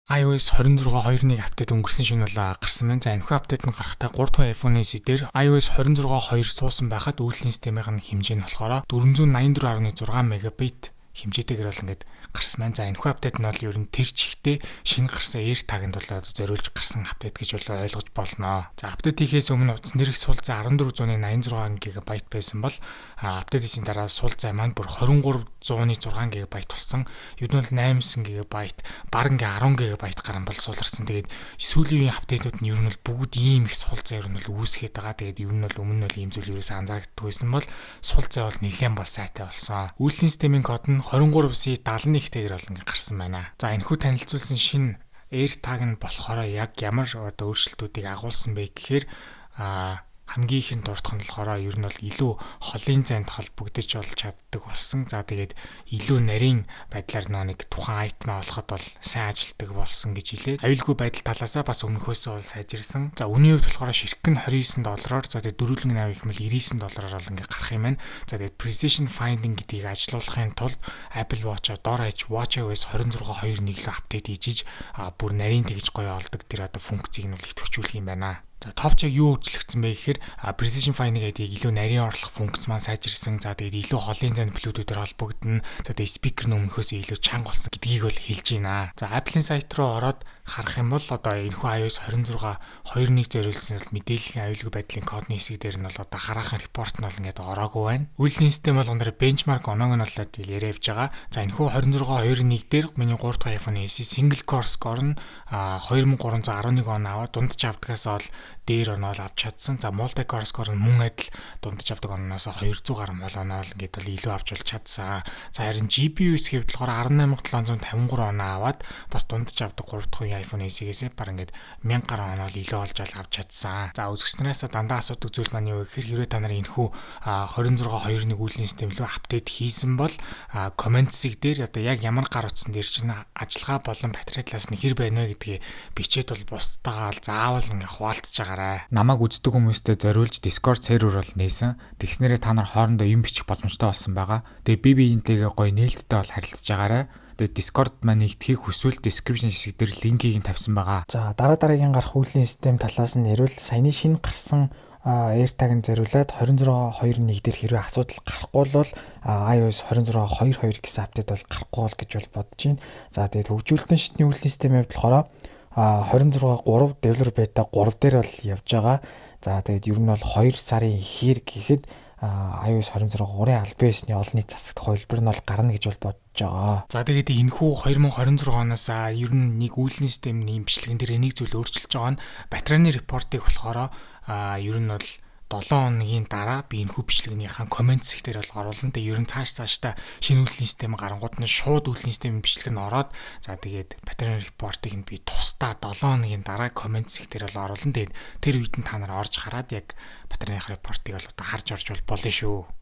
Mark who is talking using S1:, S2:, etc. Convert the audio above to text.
S1: iOS 26.2-ны апдейт өнгөрсөн шөнө бол гарсан байна. За энэхүү апдейт нь гарахтаа 3 дахь iPhone SE дээр iOS 26.2 суусан байхад үйлдвэрлэлийн системийн хэмжээ нь болохоор 484.6 мегабайт хэмжээтэйгээр бол ингээд гарсан байна. За энэхүү апдейт нь бол ер нь тэр чигтээ шинэ гарсан AirTag-д бол зориулж гарсан апдейт гэж бол ойлгож болно. За апдейт хийхээс өмнө утас нэрх сул зай 1486 ГБ байсан бол апдейтийн дараа сул зай маань бүр 2306 ГБ болсон. Ер нь бол 8 ГБ, бараг ингээ 10 ГБ гарan бол суларсан. Тэгээд сүүлийн апдейтууд нь ер нь бол бүгд ийм их сул зай ер нь бол үүсгээд байгаа. Тэгээд ер нь бол өмнө нь бол ийм зүйл ерөөсөө анзаарагддаг байсан бол сул зай бол нэлээд бас сайтай болсон. Үйлдвэрлэлийн системийн код нь 23C71-тэйгээр бол ингээ гарсан байна. За энэхүү танилцуулсан шинэ AirTag нь болохоор яг ямар өөрчлөлтүүдийг агуулсан бэ гэхээр хамгийн ихэнд дурдах нь болохоор ер нь бол илүү холын зайд холбогдож болж чаддаг болсон. За тэгээд илүү нарийн байдлаар нэг тухайн айтмаа олоход бол сайн ажилтдаг болсон гэж хэлээд аюулгүй байдал талаасаа бас өмнөхөөсөө бол сайжирсан. За үнийн хувьд болохоор ширхэг нь $29. За тэгээд дөрвөлнг авах юм бол $99 бол ингээ гарах юм байна. За тэгээд Precision Finding гэдгийг ажилуулахын тулд Apple Watch-а дор хаяж WatchOS 26.2 нэглэн апдейт хийж бүр нарийн тэгж гоё олдог тэр функцийг нь бол идэвхжүүлэх юм байна. За товч юу өөрчлөгдсөн бэ гэхээр Precision Finding гэдгийг илүү нарийн орлох функц маань сайжирсан. За тэгээд илүү холын зайд Bluetooth-ээр холбогдно. За тэгээд спикер нь өмнөхөөс илүү чанга болсон гэдгийг бол хэлж байна. За Apple-ийн сайт руу ороод харах юм бол одоо энэхүү iOS 26.2-ыг зориулсан мэдээллийн аюулгүй байдлын кодны хэсэг дээр нь бол одоо хараахан репорт нь бол ингээд ороогүй байна. Үйлдвэрлэлийн систем болгон дээр бенчмарк оноог нь бол яриа явж байгаа. За энэхүү 26.2-ыг дээр миний 3 дахь iPhone SE single core score нь 2311 он аваад дундч авдгаас бол дээр оноол авч чадсан. За multi core score нь мөн адил дундч авдаг оноос 200 гаруй мол оноол ингээд бол илүү авч болж чадсан. За харин GPU хэсэг болохоор 18753 оноо аваад бас дундч авдаг 3 дахь iPhone SE-гээс баг ингээд 1000 гаруй оноол илүү олж авч чадсан. За үзэгчнараас дандаа асуудаг зүйл маань юу гэхээр хэрвээ та нарын энэхүү 26.2-ны үйлдвэрлэлийн систем рүү апдейт хийсэн бол comment хэсэг дээр одоо яг ямар гар утсан дээр чинь ажиллагаа болон батарей талаас нь хэр байна вэ гэдгийг бичээд бол бусдаагаа заавал ингээ хуваалцаж байгаарай. Намайг үздэг хүмүүстээ зориулж Discord сервер бол нээсэн. Тэгснээрээ та нар хоорондоо юм бичих боломжтой болсон байгаа. Тэгээ би биентэйгээ гоё нээлттэй бол харилцаж байгаарай. Тэгээд Discord маань нэгтгэхийг хүсвэл description хэсэг дээр линкийг нь тавьсан байгаа. За дараагийн гарах үйлдвэрлэлийн систем талаас нь ярил саяны шинэ гарсан AirTag-ыг зориулаад 26.2.1 дээр хэрвээ асуудал гарахгүй бол iOS 26.2.2 гэсэн апдейт бол гарахгүй бол гэж бол бодож байна. За тэгээд хөгжүүлэлтийн шатны үйлдвэрлэлийн системийн хувьд болохоор 26.3 developer beta 3 дээр бол явж байгаа. За тэгээд ер нь бол 2 сарын ихэр гэхэд iOS 26.3-ын албан ёсны олон нийт засагт хувилбар нь бол гарна гэж бол бодож байгаа. За тэгээд энэхүү 2026 оноос ер нь нэг үйлдвэрлэлийн системийн имжлэгэн дээр энийг зүйл өөрчилж байгаа нь батарейны репортыг болохоор ер нь бол 7 хоногийн дараа би энэ бичлэгнийхаа комент хэсгээр бол оруулна. Тэгээ ер нь цаашдаа шинэ үйлдвэрлэлийн систем гарангууд нь шууд үйлдвэрлэлийн системийн бичлэг нь ороод за тэгээд батарейн репортыг нь би тусдаа 7 хоногийн дараа комент хэсгээр бол оруулна. Тэгээд тэр үед нь та нар орж хараад яг батарейн репортыг бол одоо харж орж болно шүү.